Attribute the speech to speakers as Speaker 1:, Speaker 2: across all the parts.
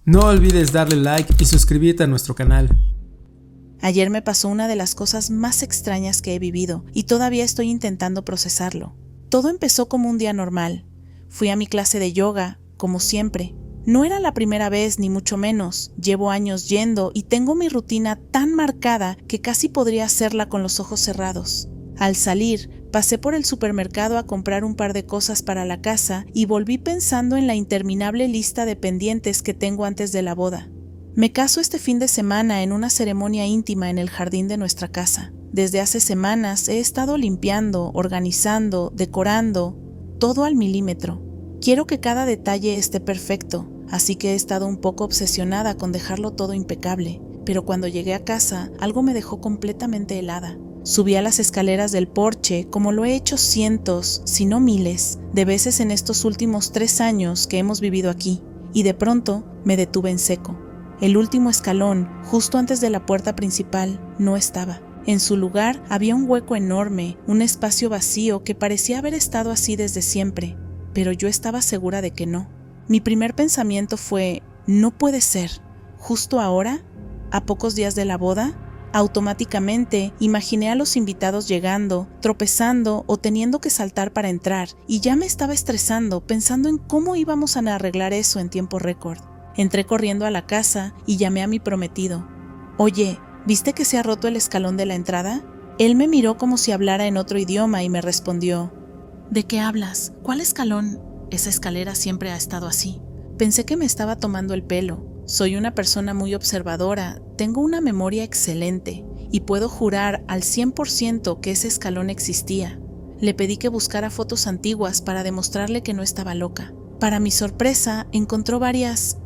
Speaker 1: No olvides darle like y suscribirte a nuestro canal.
Speaker 2: Ayer me pasó una de las cosas más extrañas que he vivido y todavía estoy intentando procesarlo. Todo empezó como un día normal. Fui a mi clase de yoga, como siempre. No era la primera vez, ni mucho menos. Llevo años yendo y tengo mi rutina tan marcada que casi podría hacerla con los ojos cerrados. Al salir, pasé por el supermercado a comprar un par de cosas para la casa y volví pensando en la interminable lista de pendientes que tengo antes de la boda. Me caso este fin de semana en una ceremonia íntima en el jardín de nuestra casa. Desde hace semanas he estado limpiando, organizando, decorando, todo al milímetro. Quiero que cada detalle esté perfecto, así que he estado un poco obsesionada con dejarlo todo impecable. Pero cuando llegué a casa, algo me dejó completamente helada. Subí a las escaleras del porche como lo he hecho cientos, si no miles, de veces en estos últimos 3 años que hemos vivido aquí, y de pronto me detuve en seco. El último escalón, justo antes de la puerta principal, no estaba. En su lugar había un hueco enorme, un espacio vacío que parecía haber estado así desde siempre, pero yo estaba segura de que no. Mi primer pensamiento fue, no puede ser, ¿justo ahora? ¿A pocos días de la boda? Automáticamente imaginé a los invitados llegando, tropezando o teniendo que saltar para entrar, y ya me estaba estresando pensando en cómo íbamos a arreglar eso en tiempo récord. Entré corriendo a la casa y llamé a mi prometido. Oye, ¿viste que se ha roto el escalón de la entrada? Él me miró como si hablara en otro idioma y me respondió, ¿de qué hablas? ¿Cuál escalón? Esa escalera siempre ha estado así. Pensé que me estaba tomando el pelo. Soy una persona muy observadora, tengo una memoria excelente y puedo jurar al 100% que ese escalón existía. Le pedí que buscara fotos antiguas para demostrarle que no estaba loca. Para mi sorpresa, encontró varias,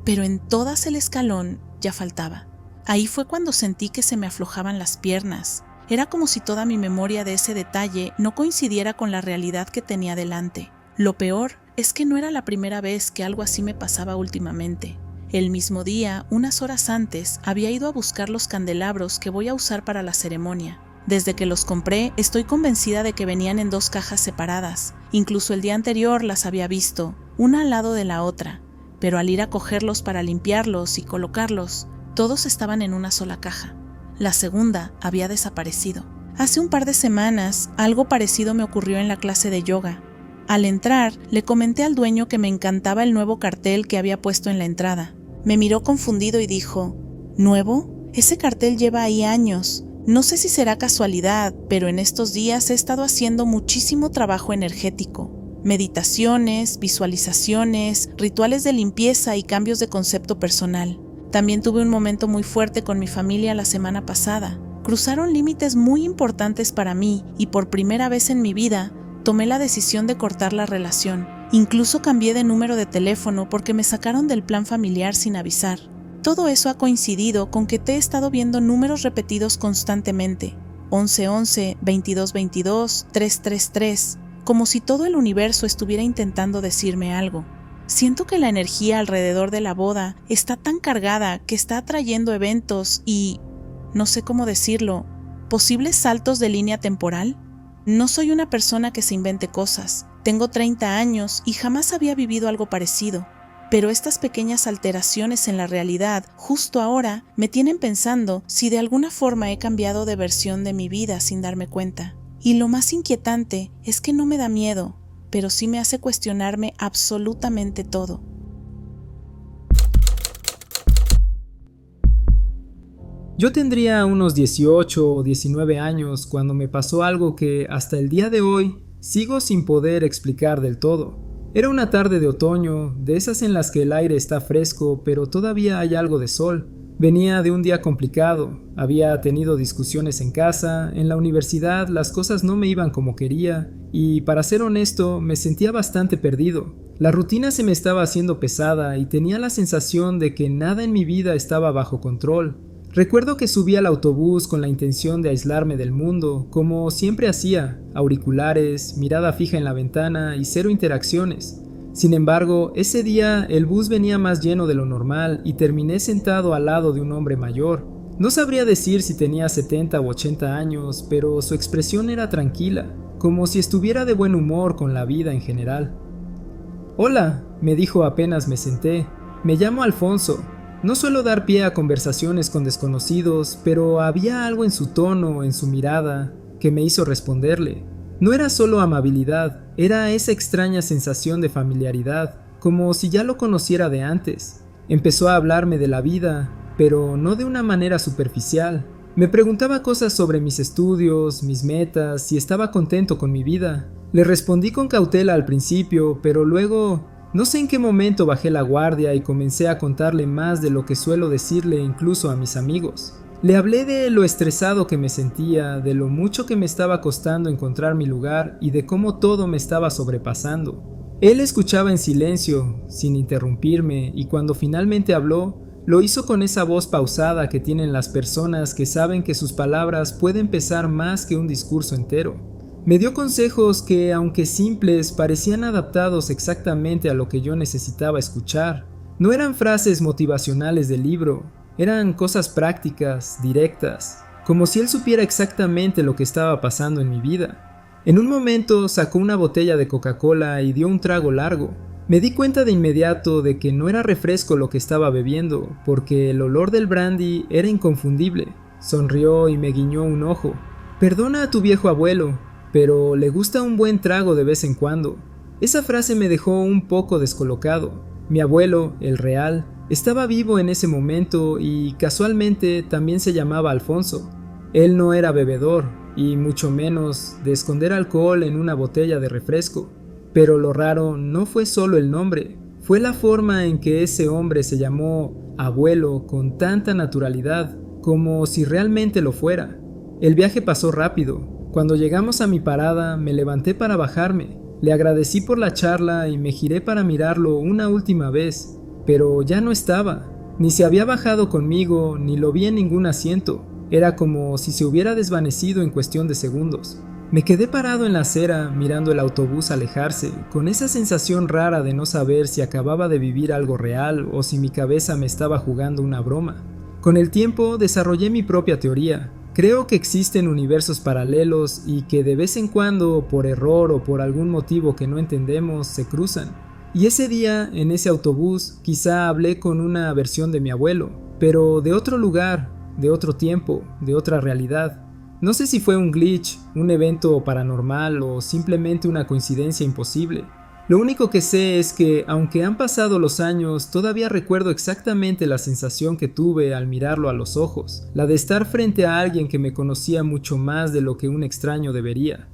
Speaker 2: pero en todas el escalón ya faltaba. Ahí fue cuando sentí que se me aflojaban las piernas. Era como si toda mi memoria de ese detalle no coincidiera con la realidad que tenía delante. Lo peor es que no era la primera vez que algo así me pasaba últimamente. El mismo día, unas horas antes, había ido a buscar los candelabros que voy a usar para la ceremonia. Desde que los compré, estoy convencida de que venían en 2 cajas separadas. Incluso el día anterior las había visto, una al lado de la otra. Pero al ir a cogerlos para limpiarlos y colocarlos, todos estaban en una sola caja. La segunda había desaparecido. Hace un par de semanas, algo parecido me ocurrió en la clase de yoga. Al entrar, le comenté al dueño que me encantaba el nuevo cartel que había puesto en la entrada. Me miró confundido y dijo, ¿nuevo? Ese cartel lleva ahí años. No sé si será casualidad, pero en estos días he estado haciendo muchísimo trabajo energético. Meditaciones, visualizaciones, rituales de limpieza y cambios de concepto personal. También tuve un momento muy fuerte con mi familia la semana pasada. Cruzaron límites muy importantes para mí y por primera vez en mi vida tomé la decisión de cortar la relación. Incluso cambié de número de teléfono porque me sacaron del plan familiar sin avisar. Todo eso ha coincidido con que te he estado viendo números repetidos constantemente. 1111, 2222, 333, como si todo el universo estuviera intentando decirme algo. Siento que la energía alrededor de la boda está tan cargada que está atrayendo eventos y, no sé cómo decirlo, posibles saltos de línea temporal. No soy una persona que se invente cosas. Tengo 30 años y jamás había vivido algo parecido. Pero estas pequeñas alteraciones en la realidad, justo ahora, me tienen pensando si de alguna forma he cambiado de versión de mi vida sin darme cuenta. Y lo más inquietante es que no me da miedo, pero sí me hace cuestionarme absolutamente todo.
Speaker 1: Yo tendría unos 18 o 19 años cuando me pasó algo que hasta el día de hoy sigo sin poder explicar del todo. Era una tarde de otoño, de esas en las que el aire está fresco, pero todavía hay algo de sol. Venía de un día complicado, había tenido discusiones en casa, en la universidad las cosas no me iban como quería, y para ser honesto, me sentía bastante perdido. La rutina se me estaba haciendo pesada y tenía la sensación de que nada en mi vida estaba bajo control. Recuerdo que subí al autobús con la intención de aislarme del mundo, como siempre hacía, auriculares, mirada fija en la ventana y 0 interacciones. Sin embargo, ese día el bus venía más lleno de lo normal y terminé sentado al lado de un hombre mayor. No sabría decir si tenía 70 u 80 años, pero su expresión era tranquila, como si estuviera de buen humor con la vida en general. «Hola», me dijo apenas me senté. Me llamo Alfonso. No suelo dar pie a conversaciones con desconocidos, pero había algo en su tono, en su mirada, que me hizo responderle. No era solo amabilidad, era esa extraña sensación de familiaridad, como si ya lo conociera de antes. Empezó a hablarme de la vida, pero no de una manera superficial. Me preguntaba cosas sobre mis estudios, mis metas, si estaba contento con mi vida. Le respondí con cautela al principio, pero luego, no sé en qué momento bajé la guardia y comencé a contarle más de lo que suelo decirle incluso a mis amigos. Le hablé de lo estresado que me sentía, de lo mucho que me estaba costando encontrar mi lugar y de cómo todo me estaba sobrepasando. Él escuchaba en silencio, sin interrumpirme, y cuando finalmente habló, lo hizo con esa voz pausada que tienen las personas que saben que sus palabras pueden pesar más que un discurso entero. Me dio consejos que, aunque simples, parecían adaptados exactamente a lo que yo necesitaba escuchar. No eran frases motivacionales del libro, eran cosas prácticas, directas, como si él supiera exactamente lo que estaba pasando en mi vida. En un momento sacó una botella de Coca-Cola y dio un trago largo. Me di cuenta de inmediato de que no era refresco lo que estaba bebiendo, porque el olor del brandy era inconfundible. Sonrió y me guiñó un ojo. Perdona a tu viejo abuelo, pero le gusta un buen trago de vez en cuando. Esa frase me dejó un poco descolocado. Mi abuelo, el real, estaba vivo en ese momento y casualmente también se llamaba Alfonso. Él no era bebedor, y mucho menos de esconder alcohol en una botella de refresco. Pero lo raro no fue solo el nombre, fue la forma en que ese hombre se llamó abuelo con tanta naturalidad, como si realmente lo fuera. El viaje pasó rápido. Cuando llegamos a mi parada, me levanté para bajarme. Le agradecí por la charla y me giré para mirarlo una última vez, pero ya no estaba. Ni se había bajado conmigo, ni lo vi en ningún asiento. Era como si se hubiera desvanecido en cuestión de segundos. Me quedé parado en la acera mirando el autobús alejarse, con esa sensación rara de no saber si acababa de vivir algo real o si mi cabeza me estaba jugando una broma. Con el tiempo desarrollé mi propia teoría. Creo que existen universos paralelos y que de vez en cuando, por error o por algún motivo que no entendemos, se cruzan. Y ese día, en ese autobús, quizá hablé con una versión de mi abuelo, pero de otro lugar, de otro tiempo, de otra realidad. No sé si fue un glitch, un evento paranormal o simplemente una coincidencia imposible. Lo único que sé es que, aunque han pasado los años, todavía recuerdo exactamente la sensación que tuve al mirarlo a los ojos, la de estar frente a alguien que me conocía mucho más de lo que un extraño debería.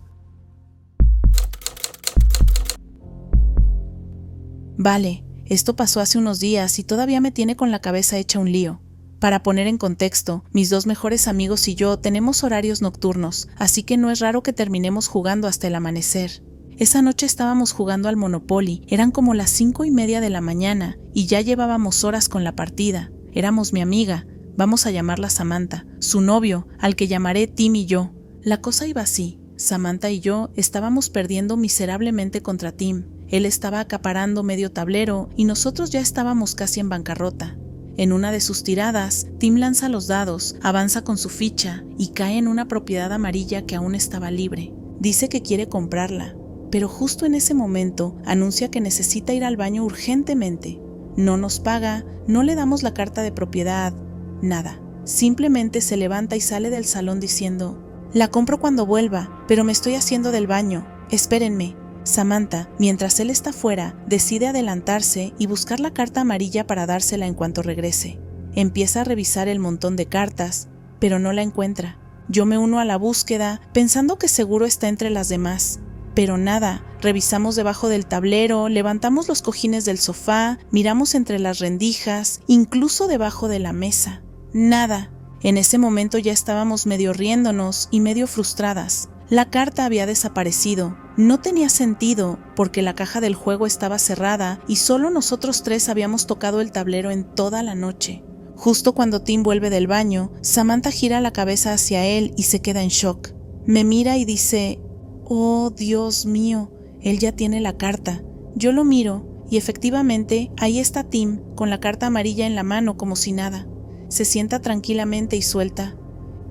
Speaker 2: Vale, esto pasó hace unos días y todavía me tiene con la cabeza hecha un lío. Para poner en contexto, mis dos mejores amigos y yo tenemos horarios nocturnos, así que no es raro que terminemos jugando hasta el amanecer. Esa noche estábamos jugando al Monopoly, eran como las 5:30 de la mañana y ya llevábamos horas con la partida. Éramos mi amiga, vamos a llamarla Samantha, su novio, al que llamaré Tim y yo. La cosa iba así, Samantha y yo estábamos perdiendo miserablemente contra Tim. Él estaba acaparando medio tablero y nosotros ya estábamos casi en bancarrota. En una de sus tiradas, Tim lanza los dados, avanza con su ficha y cae en una propiedad amarilla que aún estaba libre. Dice que quiere comprarla, pero justo en ese momento anuncia que necesita ir al baño urgentemente. No nos paga, no le damos la carta de propiedad, nada. Simplemente se levanta y sale del salón diciendo: «La compro cuando vuelva, pero me estoy haciendo del baño, espérenme». Samantha, mientras él está fuera, decide adelantarse y buscar la carta amarilla para dársela en cuanto regrese. Empieza a revisar el montón de cartas, pero no la encuentra. Yo me uno a la búsqueda, pensando que seguro está entre las demás. Pero nada, revisamos debajo del tablero, levantamos los cojines del sofá, miramos entre las rendijas, incluso debajo de la mesa. Nada. En ese momento ya estábamos medio riéndonos y medio frustradas. La carta había desaparecido. No tenía sentido, porque la caja del juego estaba cerrada y solo nosotros tres habíamos tocado el tablero en toda la noche. Justo cuando Tim vuelve del baño, Samantha gira la cabeza hacia él y se queda en shock. Me mira y dice: «Oh, Dios mío, él ya tiene la carta». Yo lo miro y efectivamente ahí está Tim con la carta amarilla en la mano como si nada. Se sienta tranquilamente y suelta: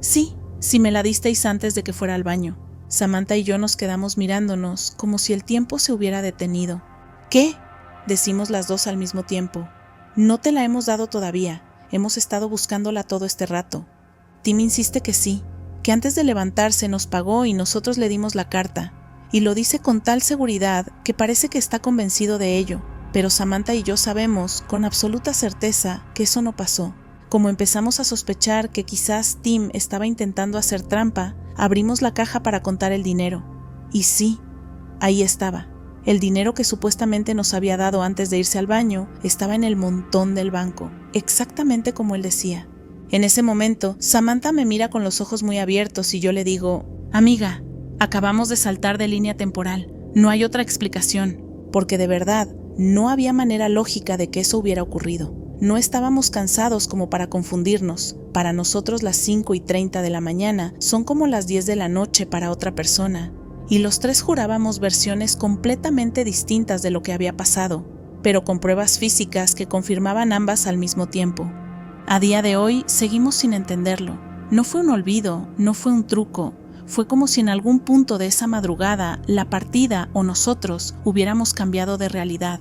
Speaker 2: «Sí, si me la disteis antes de que fuera al baño». Samantha y yo nos quedamos mirándonos como si el tiempo se hubiera detenido. «¿Qué?», decimos las dos al mismo tiempo. No te la hemos dado todavía. Hemos estado buscándola todo este rato. Tim insiste que sí, que antes de levantarse nos pagó y nosotros le dimos la carta. Y lo dice con tal seguridad que parece que está convencido de ello. Pero Samantha y yo sabemos con absoluta certeza que eso no pasó. Como empezamos a sospechar que quizás Tim estaba intentando hacer trampa, abrimos la caja para contar el dinero. Y sí, ahí estaba. El dinero que supuestamente nos había dado antes de irse al baño estaba en el montón del banco, exactamente como él decía. En ese momento, Samantha me mira con los ojos muy abiertos y yo le digo: amiga, acabamos de saltar de línea temporal. No hay otra explicación, porque de verdad no había manera lógica de que eso hubiera ocurrido. No estábamos cansados como para confundirnos. Para nosotros las 5:30 de la mañana son como las 10 de la noche para otra persona. Y los tres jurábamos versiones completamente distintas de lo que había pasado, pero con pruebas físicas que confirmaban ambas al mismo tiempo. A día de hoy seguimos sin entenderlo. No fue un olvido, no fue un truco. Fue como si en algún punto de esa madrugada la partida o nosotros hubiéramos cambiado de realidad.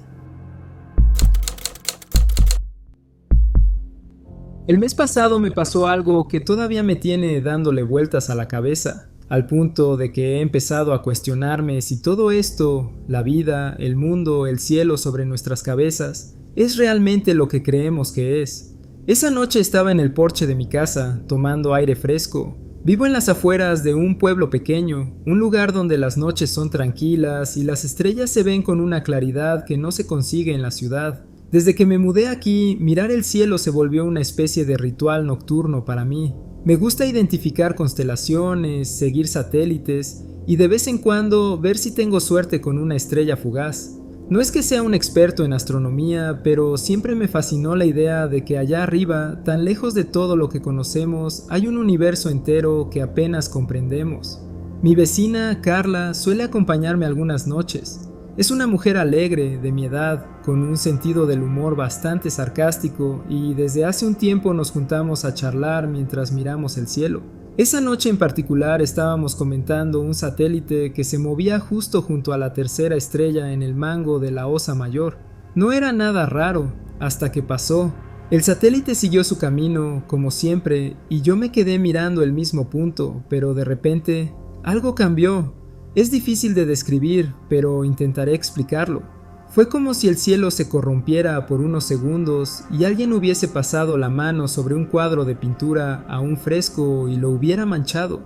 Speaker 1: El mes pasado me pasó algo que todavía me tiene dándole vueltas a la cabeza, al punto de que he empezado a cuestionarme si todo esto, la vida, el mundo, el cielo sobre nuestras cabezas, es realmente lo que creemos que es. Esa noche estaba en el porche de mi casa, tomando aire fresco. Vivo en las afueras de un pueblo pequeño, un lugar donde las noches son tranquilas y las estrellas se ven con una claridad que no se consigue en la ciudad. Desde que me mudé aquí, mirar el cielo se volvió una especie de ritual nocturno para mí. Me gusta identificar constelaciones, seguir satélites y de vez en cuando ver si tengo suerte con una estrella fugaz. No es que sea un experto en astronomía, pero siempre me fascinó la idea de que allá arriba, tan lejos de todo lo que conocemos, hay un universo entero que apenas comprendemos. Mi vecina, Carla, suele acompañarme algunas noches. Es una mujer alegre, de mi edad, con un sentido del humor bastante sarcástico y desde hace un tiempo nos juntamos a charlar mientras miramos el cielo. Esa noche en particular estábamos comentando un satélite que se movía justo junto a la tercera estrella en el mango de la Osa Mayor. No era nada raro, hasta que pasó. El satélite siguió su camino, como siempre, y yo me quedé mirando el mismo punto, pero de repente, algo cambió. Es difícil de describir, pero intentaré explicarlo. Fue como si el cielo se corrompiera por unos segundos y alguien hubiese pasado la mano sobre un cuadro de pintura a un fresco y lo hubiera manchado.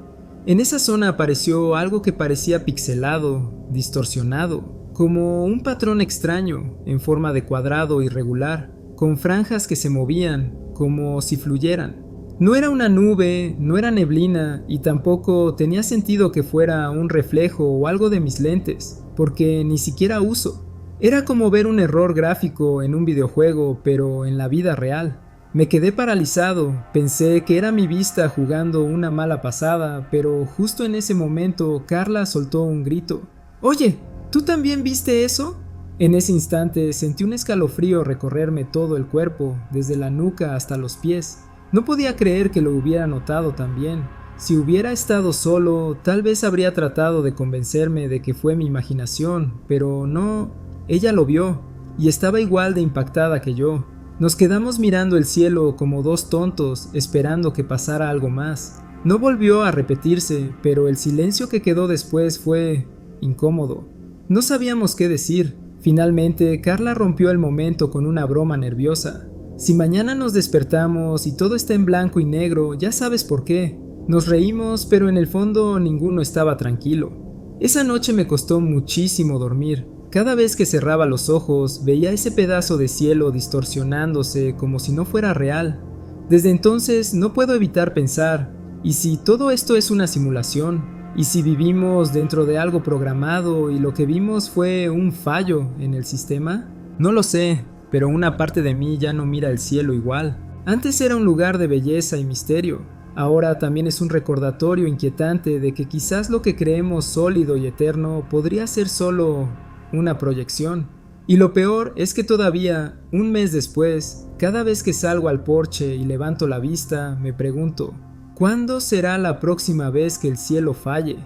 Speaker 1: En esa zona apareció algo que parecía pixelado, distorsionado, como un patrón extraño, en forma de cuadrado irregular, con franjas que se movían, como si fluyeran. No era una nube, no era neblina y tampoco tenía sentido que fuera un reflejo o algo de mis lentes, porque ni siquiera uso. Era como ver un error gráfico en un videojuego, pero en la vida real. Me quedé paralizado, pensé que era mi vista jugando una mala pasada, pero justo en ese momento Carla soltó un grito. «Oye, ¿tú también viste eso?» En ese instante sentí un escalofrío recorrerme todo el cuerpo, desde la nuca hasta los pies. No podía creer que lo hubiera notado también. Si hubiera estado solo, tal vez habría tratado de convencerme de que fue mi imaginación, pero no, ella lo vio, y estaba igual de impactada que yo. Nos quedamos mirando el cielo como dos tontos, esperando que pasara algo más. No volvió a repetirse, pero el silencio que quedó después fue incómodo. No sabíamos qué decir. Finalmente, Carla rompió el momento con una broma nerviosa. Si mañana nos despertamos y todo está en blanco y negro, ya sabes por qué. Nos reímos, pero en el fondo ninguno estaba tranquilo. Esa noche me costó muchísimo dormir. Cada vez que cerraba los ojos, veía ese pedazo de cielo distorsionándose como si no fuera real. Desde entonces no puedo evitar pensar, ¿y si todo esto es una simulación? ¿Y si vivimos dentro de algo programado y lo que vimos fue un fallo en el sistema? No lo sé. Pero una parte de mí ya no mira el cielo igual. Antes era un lugar de belleza y misterio. Ahora también es un recordatorio inquietante de que quizás lo que creemos sólido y eterno podría ser solo una proyección. Y lo peor es que todavía, un mes después, cada vez que salgo al porche y levanto la vista, me pregunto, ¿cuándo será la próxima vez que el cielo falle?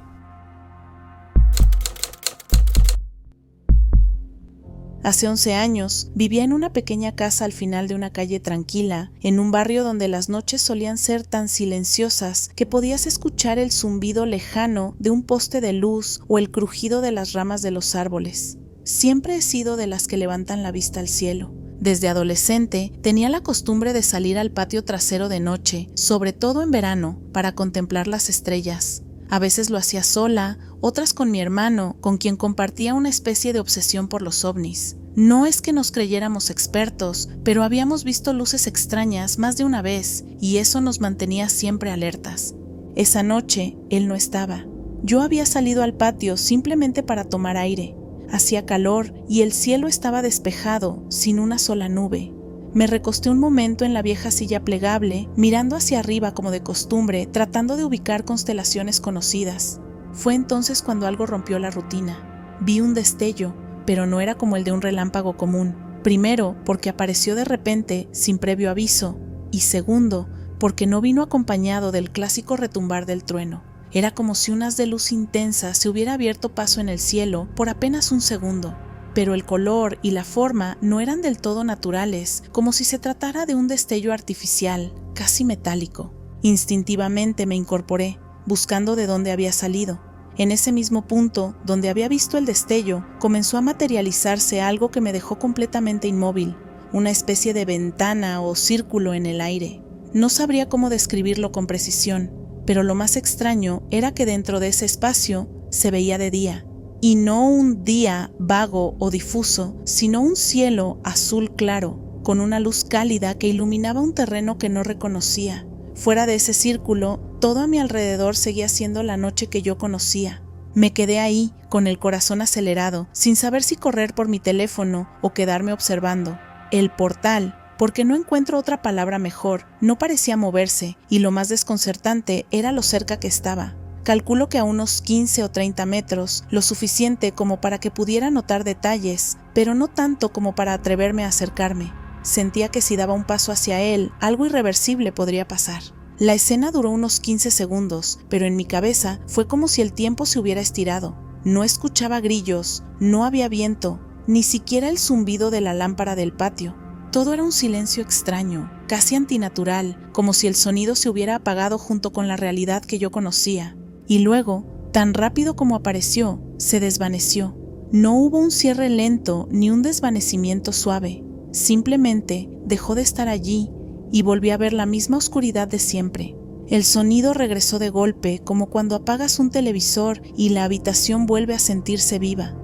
Speaker 2: Hace 11 años vivía en una pequeña casa al final de una calle tranquila, en un barrio donde las noches solían ser tan silenciosas que podías escuchar el zumbido lejano de un poste de luz o el crujido de las ramas de los árboles. Siempre he sido de las que levantan la vista al cielo. Desde adolescente tenía la costumbre de salir al patio trasero de noche, sobre todo en verano, para contemplar las estrellas. A veces lo hacía sola, otras con mi hermano, con quien compartía una especie de obsesión por los ovnis. No es que nos creyéramos expertos, pero habíamos visto luces extrañas más de una vez, y eso nos mantenía siempre alertas. Esa noche, él no estaba. Yo había salido al patio simplemente para tomar aire. Hacía calor y el cielo estaba despejado, sin una sola nube. Me recosté un momento en la vieja silla plegable, mirando hacia arriba como de costumbre, tratando de ubicar constelaciones conocidas. Fue entonces cuando algo rompió la rutina. Vi un destello, pero no era como el de un relámpago común. Primero, porque apareció de repente, sin previo aviso, y segundo, porque no vino acompañado del clásico retumbar del trueno. Era como si un haz de luz intensa se hubiera abierto paso en el cielo por apenas un segundo. Pero el color y la forma no eran del todo naturales, como si se tratara de un destello artificial, casi metálico. Instintivamente me incorporé, buscando de dónde había salido. En ese mismo punto, donde había visto el destello, comenzó a materializarse algo que me dejó completamente inmóvil, una especie de ventana o círculo en el aire. No sabría cómo describirlo con precisión, pero lo más extraño era que dentro de ese espacio se veía de día. Y no un día vago o difuso, sino un cielo azul claro, con una luz cálida que iluminaba un terreno que no reconocía. Fuera de ese círculo, todo a mi alrededor seguía siendo la noche que yo conocía. Me quedé ahí, con el corazón acelerado, sin saber si correr por mi teléfono o quedarme observando. El portal, porque no encuentro otra palabra mejor, no parecía moverse, y lo más desconcertante era lo cerca que estaba. Calculo que a unos 15 o 30 metros, lo suficiente como para que pudiera notar detalles, pero no tanto como para atreverme a acercarme. Sentía que si daba un paso hacia él, algo irreversible podría pasar. La escena duró unos 15 segundos, pero en mi cabeza fue como si el tiempo se hubiera estirado. No escuchaba grillos, no había viento, ni siquiera el zumbido de la lámpara del patio. Todo era un silencio extraño, casi antinatural, como si el sonido se hubiera apagado junto con la realidad que yo conocía. Y luego, tan rápido como apareció, se desvaneció. No hubo un cierre lento ni un desvanecimiento suave. Simplemente dejó de estar allí y volví a ver la misma oscuridad de siempre. El sonido regresó de golpe, como cuando apagas un televisor y la habitación vuelve a sentirse viva.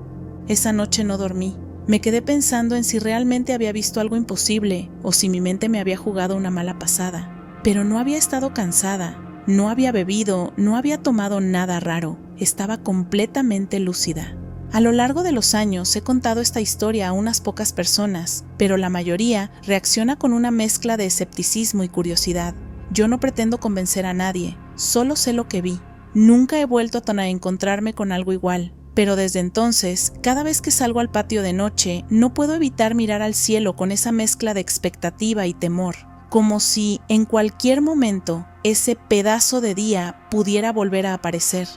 Speaker 2: Esa noche no dormí. Me quedé pensando en si realmente había visto algo imposible o si mi mente me había jugado una mala pasada. Pero no había estado cansada. No había bebido, no había tomado nada raro, estaba completamente lúcida. A lo largo de los años he contado esta historia a unas pocas personas, pero la mayoría reacciona con una mezcla de escepticismo y curiosidad. Yo no pretendo convencer a nadie, solo sé lo que vi. Nunca he vuelto a encontrarme con algo igual, pero desde entonces, cada vez que salgo al patio de noche, no puedo evitar mirar al cielo con esa mezcla de expectativa y temor. Como si en cualquier momento ese pedazo de día pudiera volver a aparecer.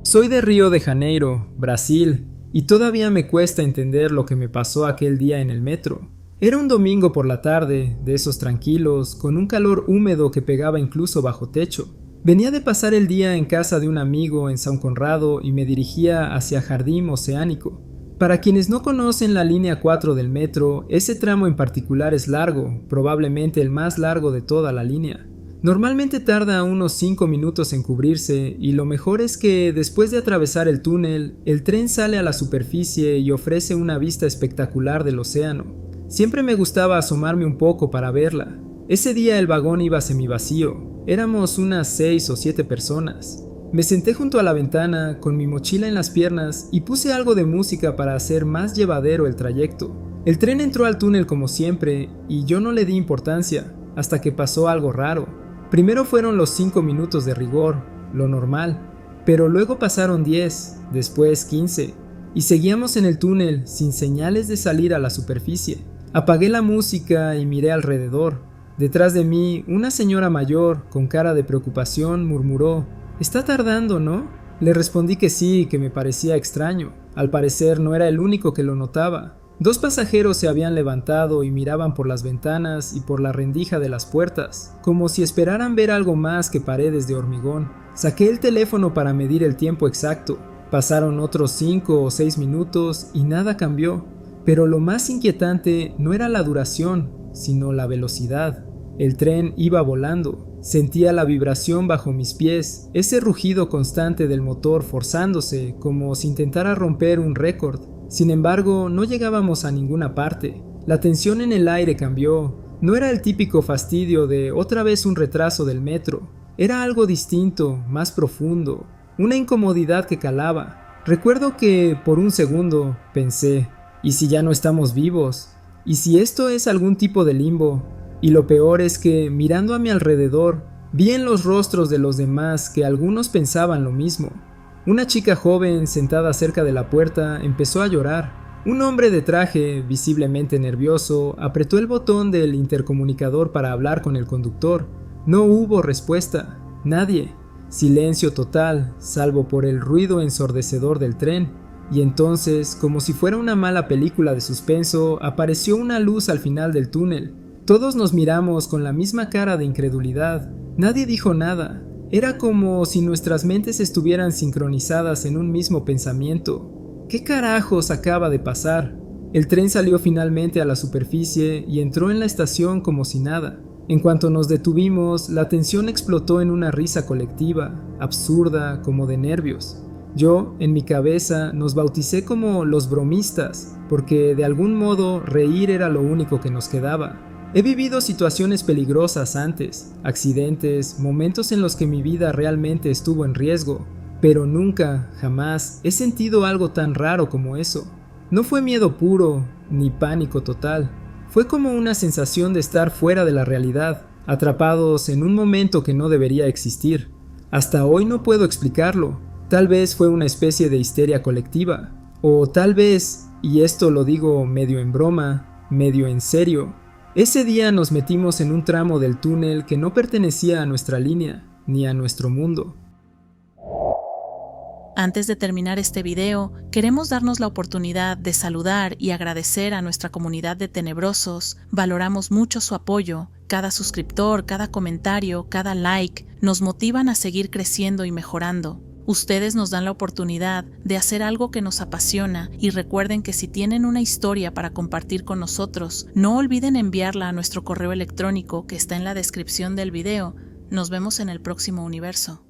Speaker 1: Soy de Río de Janeiro, Brasil, y todavía me cuesta entender lo que me pasó aquel día en el metro. Era un domingo por la tarde, de esos tranquilos, con un calor húmedo que pegaba incluso bajo techo. Venía de pasar el día en casa de un amigo en São Conrado y me dirigía hacia Jardim Oceánico. Para quienes no conocen la línea 4 del metro, ese tramo en particular es largo, probablemente el más largo de toda la línea. Normalmente tarda unos 5 minutos en cubrirse y lo mejor es que después de atravesar el túnel, el tren sale a la superficie y ofrece una vista espectacular del océano. Siempre me gustaba asomarme un poco para verla. Ese día el vagón iba semivacío, éramos unas 6 o 7 personas. Me senté junto a la ventana, con mi mochila en las piernas y puse algo de música para hacer más llevadero el trayecto. El tren entró al túnel como siempre y yo no le di importancia, hasta que pasó algo raro. Primero fueron los 5 minutos de rigor, lo normal, pero luego pasaron 10, después 15, y seguíamos en el túnel sin señales de salir a la superficie. Apagué la música y miré alrededor. Detrás de mí, una señora mayor, con cara de preocupación, murmuró: «Está tardando, ¿no?». Le respondí que sí, que me parecía extraño. Al parecer no era el único que lo notaba. 2 pasajeros se habían levantado y miraban por las ventanas y por la rendija de las puertas, como si esperaran ver algo más que paredes de hormigón. Saqué el teléfono para medir el tiempo exacto. Pasaron otros 5 o 6 minutos y nada cambió. Pero lo más inquietante no era la duración, sino la velocidad. El tren iba volando. Sentía la vibración bajo mis pies, ese rugido constante del motor forzándose como si intentara romper un récord. Sin embargo, no llegábamos a ninguna parte. La tensión en el aire cambió. No era el típico fastidio de otra vez un retraso del metro. Era algo distinto, más profundo, una incomodidad que calaba. Recuerdo que, por un segundo, pensé, ¿y si ya no estamos vivos? ¿Y si esto es algún tipo de limbo? Y lo peor es que, mirando a mi alrededor, vi en los rostros de los demás que algunos pensaban lo mismo. Una chica joven sentada cerca de la puerta empezó a llorar. Un hombre de traje, visiblemente nervioso, apretó el botón del intercomunicador para hablar con el conductor. No hubo respuesta. Nadie. Silencio total, salvo por el ruido ensordecedor del tren. Y entonces, como si fuera una mala película de suspenso, apareció una luz al final del túnel. Todos nos miramos con la misma cara de incredulidad. Nadie dijo nada. Era como si nuestras mentes estuvieran sincronizadas en un mismo pensamiento. ¿Qué carajos acaba de pasar? El tren salió finalmente a la superficie y entró en la estación como si nada. En cuanto nos detuvimos, la tensión explotó en una risa colectiva, absurda, como de nervios. Yo, en mi cabeza, nos bauticé como los bromistas, porque de algún modo reír era lo único que nos quedaba. He vivido situaciones peligrosas antes, accidentes, momentos en los que mi vida realmente estuvo en riesgo, pero nunca, jamás, he sentido algo tan raro como eso. No fue miedo puro, ni pánico total. Fue como una sensación de estar fuera de la realidad, atrapados en un momento que no debería existir. Hasta hoy no puedo explicarlo. Tal vez fue una especie de histeria colectiva, o tal vez, y esto lo digo medio en broma, medio en serio, ese día nos metimos en un tramo del túnel que no pertenecía a nuestra línea, ni a nuestro mundo.
Speaker 2: Antes de terminar este video, queremos darnos la oportunidad de saludar y agradecer a nuestra comunidad de tenebrosos. Valoramos mucho su apoyo. Cada suscriptor, cada comentario, cada like nos motivan a seguir creciendo y mejorando. Ustedes nos dan la oportunidad de hacer algo que nos apasiona y recuerden que si tienen una historia para compartir con nosotros, no olviden enviarla a nuestro correo electrónico que está en la descripción del video. Nos vemos en el próximo universo.